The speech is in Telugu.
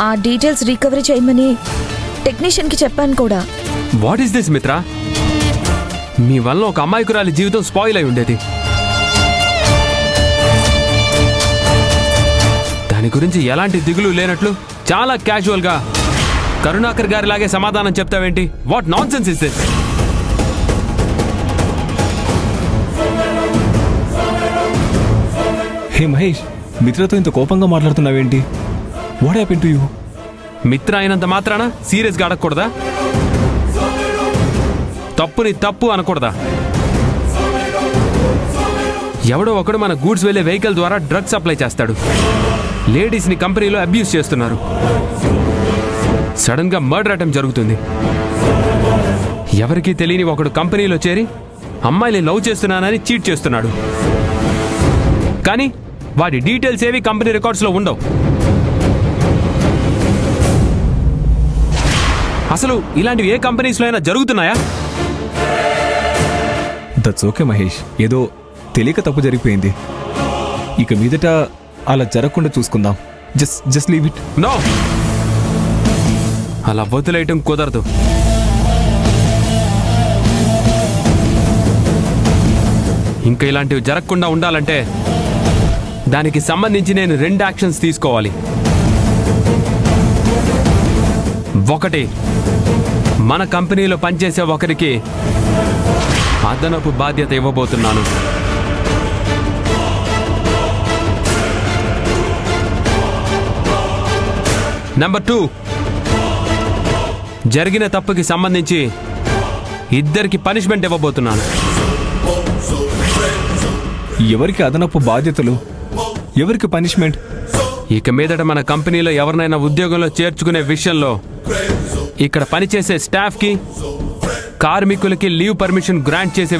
ఆ డీటెయిల్స్ రికవరీ చేయమని టెక్నీషియన్కి చెప్పాను కూడా. వాట్ ఈస్ దిస్ మిత్ర? మీ వల్ల ఒక అమాయకురాలి జీవితం స్పాయిల్ అయి ఉండేది. దాని గురించి ఎలాంటి దిగులు లేనట్లు చాలా క్యాజువల్గా కరుణాకర్ గారిలాగే సమాధానం చెప్తావేంటి? What nonsense is this? Hey Mahesh, మిత్రతో ఇంత కోపంగా మాట్లాడుతున్నావేంటి? What happen to you? Mitra అయినంత మాత్రాన సీరియస్గా అడగకూడదా? తప్పుని తప్పు అనకూడదా? ఎవడో ఒకడు మన గూడ్స్ వెళ్లే వెహికల్ ద్వారా డ్రగ్స్ సప్లై చేస్తాడు. లేడీస్ని కంపెనీలో అబ్యూస్ చేస్తున్నారు. సడన్ గా మర్డర్ అటెంప్ట్ జరుగుతుంది. ఎవరికీ తెలియని ఒకడు కంపెనీలో చేరి అమ్మాయిని లవ్ చేస్తున్నానని చీట్ చేస్తున్నాడు. కానీ వాడి డీటెయిల్స్ ఏవి కంపెనీ రికార్డ్స్లో ఉండవు. అసలు ఇలాంటివి ఏ కంపెనీస్లో అయినా జరుగుతున్నాయా? దట్స్ ఓకే మహేష్, ఏదో తెలియక తప్పు జరిగిపోయింది. ఇక మీదట అలా జరగకుండా చూసుకుందాం. Just leave it. నో, అలా వదిలేయటం కుదరదు. ఇంకా ఇలాంటివి జరగకుండా ఉండాలంటే దానికి సంబంధించి నేను 2 యాక్షన్స్ తీసుకోవాలి. ఒకటి, మన కంపెనీలో పనిచేసే ఒకరికి అదనపు బాధ్యత ఇవ్వబోతున్నాను. నెంబర్ 2, జరిగిన తప్పుకి సంబంధించి ఇద్దరికి పనిష్మెంట్ ఇవ్వబోతున్నాను. ఎవరికి అదనపు బాధ్యతలు, ఎవరికి పనిష్మెంట్? ఇక మీదట మన కంపెనీలో ఎవరినైనా ఉద్యోగంలో చేర్చుకునే విషయంలో ఇక్కడ పనిచేసే స్టాఫ్కి, కార్మికులకి లీవ్ పర్మిషన్ గ్రాంట్ చేసే